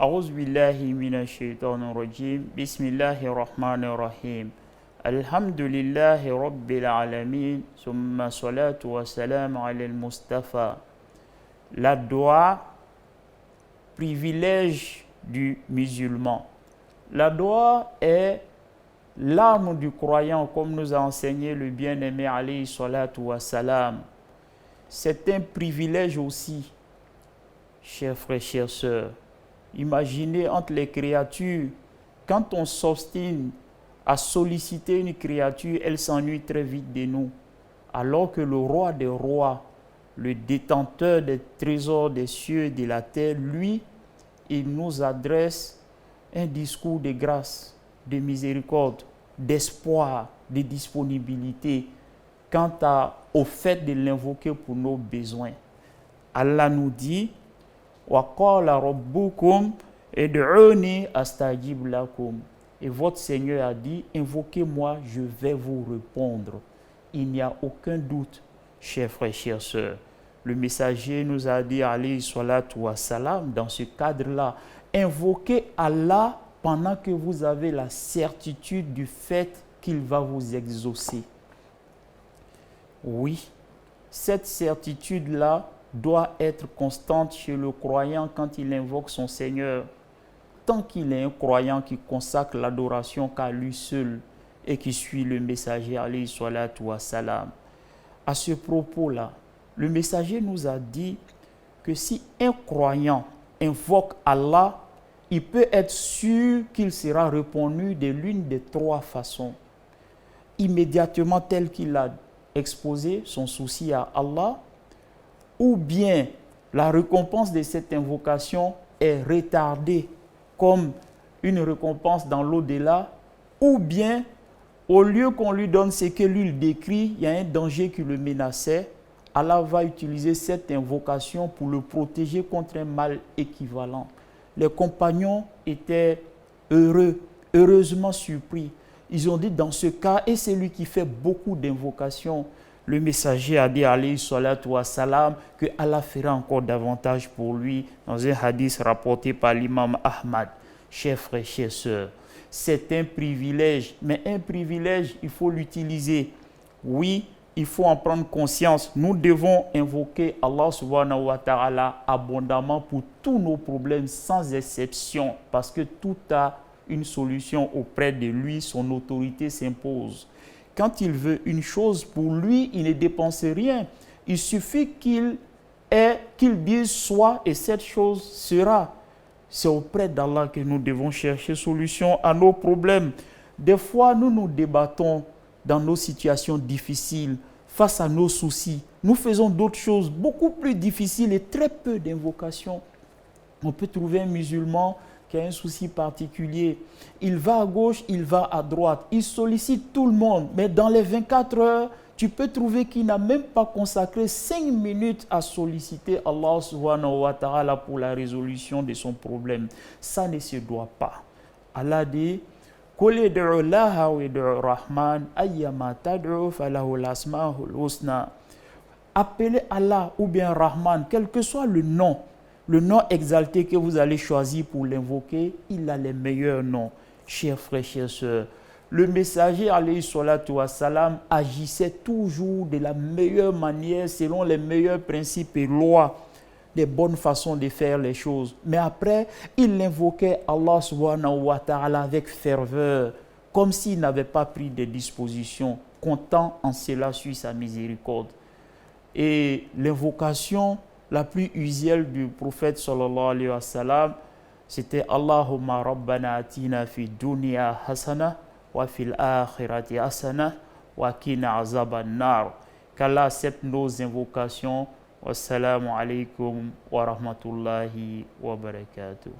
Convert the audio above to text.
أعوذ بالله من الشيطان الرجيم بسم الله الرحمن الرحيم الحمد لله رب العالمين ثم الصلاة والسلام على المصطفى. La dua, privilège du musulman. La dua est l'arme du croyant, comme nous a enseigné le bien-aimé alayhi salatu wa salam. C'est un privilège aussi, chers frères, chères sœurs. Imaginez entre les créatures, quand on s'obstine à solliciter une créature, elle s'ennuie très vite de nous. Alors que le roi des rois, le détenteur des trésors des cieux et de la terre, lui, il nous adresse un discours de grâce, de miséricorde, d'espoir, de disponibilité quant au fait de l'invoquer pour nos besoins. Allah nous dit وَقَالَ رَبُّكُمْ اُدْعُونِي أَسْتَجِبْ لَكُمْ. Et votre Seigneur a dit, invoquez-moi, je vais vous répondre. Il n'y a aucun doute, chers frères, chères sœurs. Le messager nous a dit, alayhi salatu wa salam, dans ce cadre-là, invoquez Allah pendant que vous avez la certitude du fait qu'il va vous exaucer. Oui, cette certitude-là doit être constante chez le croyant quand il invoque son Seigneur. Tant qu'il est un croyant qui consacre l'adoration qu'à lui seul et qui suit le messager alayhi salatu wa salam. À ce propos-là, le messager nous a dit que si un croyant invoque Allah, il peut être sûr qu'il sera répondu de l'une des trois façons. Immédiatement tel qu'il a exposé son souci à Allah, ou bien la récompense de cette invocation est retardée comme une récompense dans l'au-delà, ou bien au lieu qu'on lui donne ce que lui décrit, il y a un danger qui le menaçait, Allah va utiliser cette invocation pour le protéger contre un mal équivalent. Les compagnons étaient heureusement surpris. Ils ont dit dans ce cas, et c'est lui qui fait beaucoup d'invocations, le messager a dit alayhi salatu wa salam que Allah fera encore davantage pour lui dans un hadith rapporté par l'imam Ahmad. Chers frères, chères sœurs, c'est un privilège, mais un privilège, il faut l'utiliser. Oui, il faut en prendre conscience. Nous devons invoquer Allah subhanahu wa ta'ala abondamment pour tous nos problèmes sans exception, parce que tout a une solution auprès de lui, son autorité s'impose. Quand il veut une chose, pour lui, il ne dépense rien. Il suffit qu'il dise soit et cette chose sera. C'est auprès d'Allah que nous devons chercher solution à nos problèmes. Des fois, nous nous débattons dans nos situations difficiles, face à nos soucis. Nous faisons d'autres choses beaucoup plus difficiles et très peu d'invocations. On peut trouver un musulman qui a un souci particulier. Il va à gauche, il va à droite. Il sollicite tout le monde. Mais dans les 24 heures, tu peux trouver qu'il n'a même pas consacré 5 minutes à solliciter Allah subhanahu wa ta'ala pour la résolution de son problème. Ça ne se doit pas. Allah dit قُلِ ادْعُوا اللَّهَ وَادْعُوا الرَّحْمَنَ أَيَّمَا تَدْعُوا فَلَهُ الْأَسْمَاءُ الْحُسْنَى. Appelez Allah ou bien Rahman, quel que soit le nom exalté que vous allez choisir pour l'invoquer, il a les meilleurs noms. Chers frères, chères sœurs, le messager alayhi salatu wa salam agissait toujours de la meilleure manière, selon les meilleurs principes et lois, des bonnes façons de faire les choses. Mais après, il invoquait Allah subhanahu wa ta'ala avec ferveur, comme s'il n'avait pas pris des dispositions, comptant en cela sur sa miséricorde. Et l'invocation la plus usuelle du prophète sallallahu alayhi wa sallam, c'était Allahumma rabbana atina fi dunya hasana wa fil akhirati hasana wa qina azaban nar. Qu'Allah accepte nos invocations. Wassalamu alaikum wa rahmatullahi wa barakatuh.